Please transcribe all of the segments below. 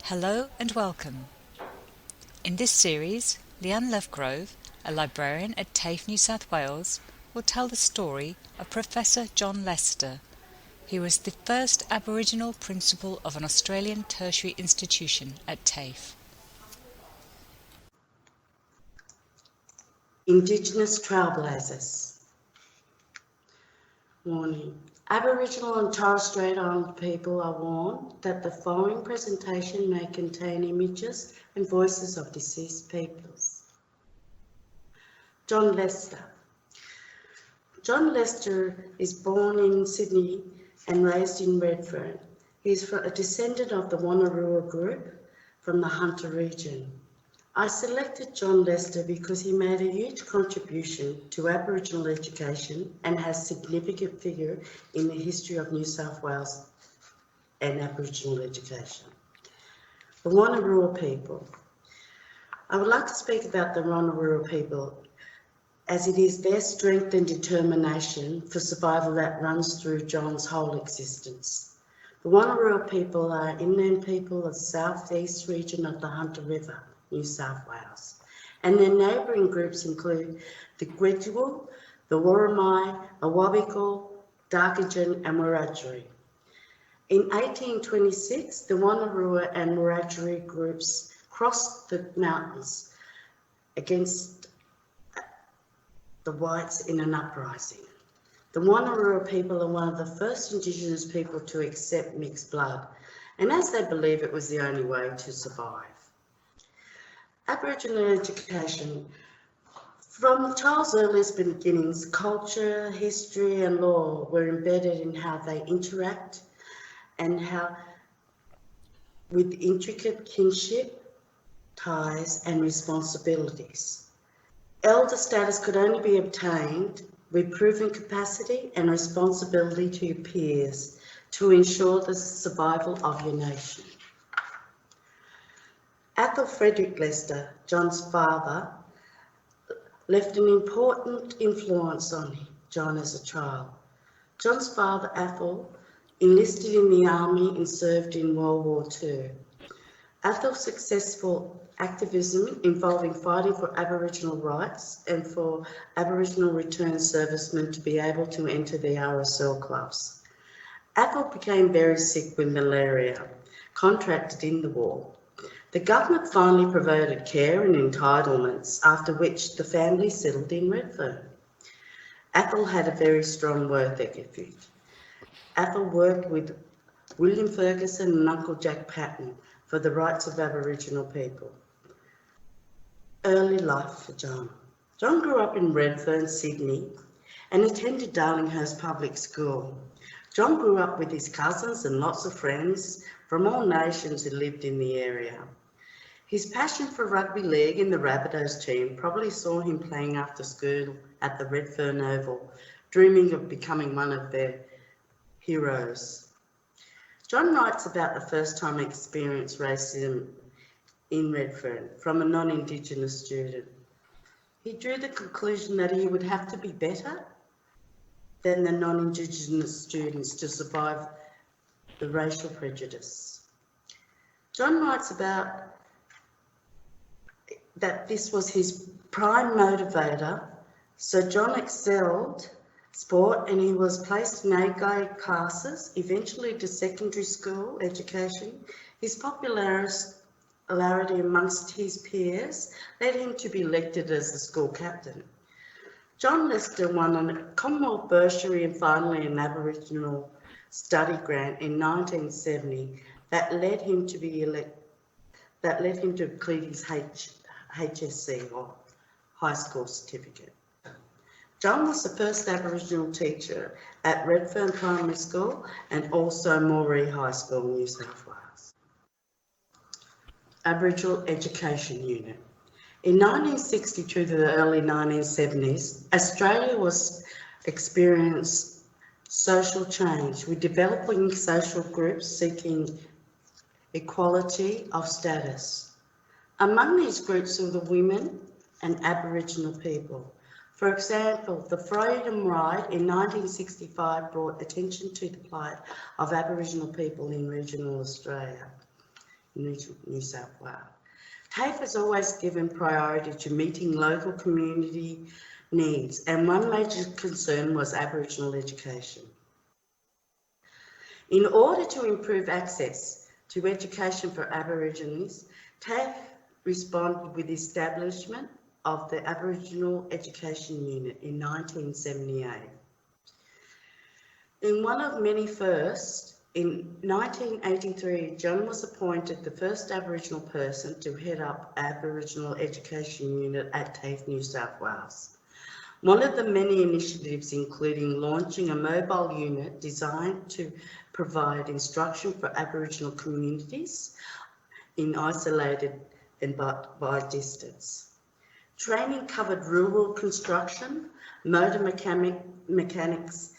Hello and welcome. In this series, Leanne Lovegrove, a librarian at TAFE New South Wales, will tell the story of Professor John Lester, who was the first Aboriginal principal of an Australian tertiary institution at TAFE. Indigenous Trailblazers. Warning. Aboriginal and Torres Strait Islander people are warned that the following presentation may contain images and voices of deceased peoples. John Lester. John Lester is born in Sydney and raised in Redfern. He is a descendant of the Whatyora group from the Hunter region. I selected John Lester because he made a huge contribution to Aboriginal education and has a significant figure in the history of New South Wales and Aboriginal education. The Whatyora people. I would like to speak about the Whatyora people as it is their strength and determination for survival that runs through John's whole existence. The Whatyora people are inland people of the southeast region of the Hunter River, New South Wales, and their neighbouring groups include the Whatyora, the Worimi, Awabakal, Darkinjung and Wiradjuri. In 1826, the Whatyora and Wiradjuri groups crossed the mountains against the whites in an uprising. The Whatyora people are one of the first Indigenous people to accept mixed blood, and as they believe it was the only way to survive. Aboriginal education. From the child's earliest beginnings, culture, history and law were embedded in how they interact and how with intricate kinship, ties and responsibilities. Elder status could only be obtained with proven capacity and responsibility to your peers to ensure the survival of your nation. Athol Frederick Lester, John's father, left an important influence on John as a child. John's father, Athol, enlisted in the army and served in World War II. Athol's successful activism involving fighting for Aboriginal rights and for Aboriginal returned servicemen to be able to enter the RSL clubs. Athol became very sick with malaria, contracted in the war. The government finally provided care and entitlements, after which the family settled in Redfern. Athol had a very strong work ethic. Athol worked with William Ferguson and Uncle Jack Patton for the rights of Aboriginal people. Early life for John. John grew up in Redfern, Sydney, and attended Darlinghurst Public School. John grew up with his cousins and lots of friends from all nations who lived in the area. His passion for rugby league in the Rabbitohs team probably saw him playing after school at the Redfern Oval, dreaming of becoming one of their heroes. John writes about the first time he experienced racism in Redfern from a non-Indigenous student. He drew the conclusion that he would have to be better than the non-Indigenous students to survive the racial prejudice. John writes about that this was his prime motivator, so John excelled sport and he was placed in A-grade classes, eventually to secondary school education. His popularity amongst his peers led him to be elected as the school captain. John Lester won a Commonwealth bursary and finally an Aboriginal study grant in 1970 that led him to complete his HSC or high school certificate. John was the first Aboriginal teacher at Redfern Primary School and also Moree High School, New South Wales. Aboriginal Education Unit. In 1960 to the early 1970s, Australia was experienced social change with developing social groups seeking equality of status. Among these groups were the women and Aboriginal people. For example, the Freedom Ride in 1965 brought attention to the plight of Aboriginal people in regional Australia. New South Wales. TAFE has always given priority to meeting local community needs, and one major concern was Aboriginal education. In order to improve access to education for Aborigines, TAFE responded with the establishment of the Aboriginal Education Unit in 1978. In one of many firsts, in 1983, John was appointed the first Aboriginal person to head up Aboriginal Education Unit at TAFE New South Wales. One of the many initiatives including launching a mobile unit designed to provide instruction for Aboriginal communities in isolated and by distance. Training covered rural construction, motor mechanics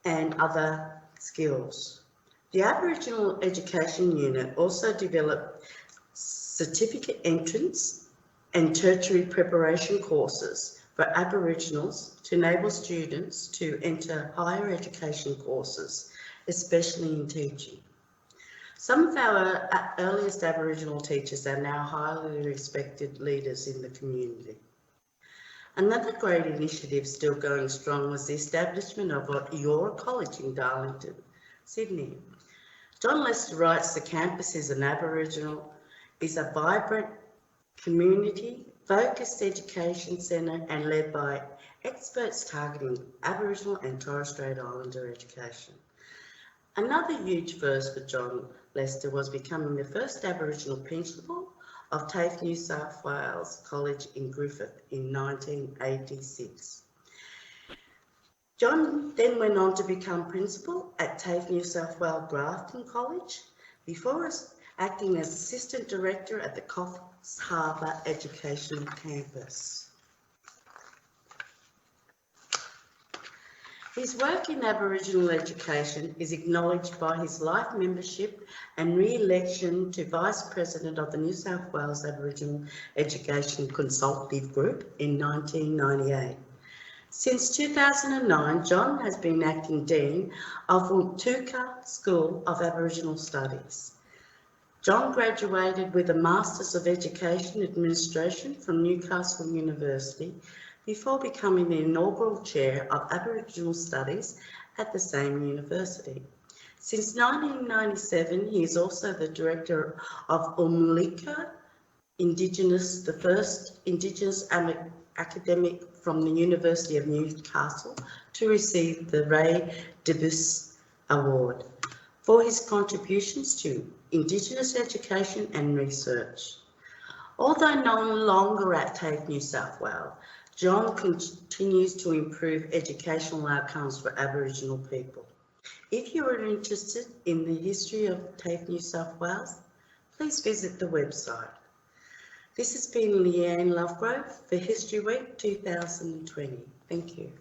and other skills. The Aboriginal Education Unit also developed certificate entrance and tertiary preparation courses for Aboriginals to enable students to enter higher education courses, especially in teaching. Some of our earliest Aboriginal teachers are now highly respected leaders in the community. Another great initiative still going strong was the establishment of Whatyora College in Darlington, Sydney. John Lester writes the campus is an Aboriginal, is a vibrant community focused education centre and led by experts targeting Aboriginal and Torres Strait Islander education. Another huge first for John Lester was becoming the first Aboriginal principal of TAFE New South Wales College in Griffith in 1986. John then went on to become principal at TAFE New South Wales Grafton College before acting as assistant director at the Coffs Harbour Educational Campus. His work in Aboriginal education is acknowledged by his life membership and re-election to Vice President of the New South Wales Aboriginal Education Consultative Group in 1998. Since 2009, John has been acting Dean of Whatyora School of Aboriginal Studies. John graduated with a Masters of Education Administration from Newcastle University before becoming the inaugural chair of Aboriginal Studies at the same university. Since 1997, he is also the director of Umlika Indigenous, the first Indigenous academic from the University of Newcastle to receive the Ray Debus Award for his contributions to Indigenous education and research. Although no longer at TAFE New South Wales, John continues to improve educational outcomes for Aboriginal people. If you are interested in the history of TAFE New South Wales, please visit the website. This has been Leanne Lovegrove for History Week 2020. Thank you.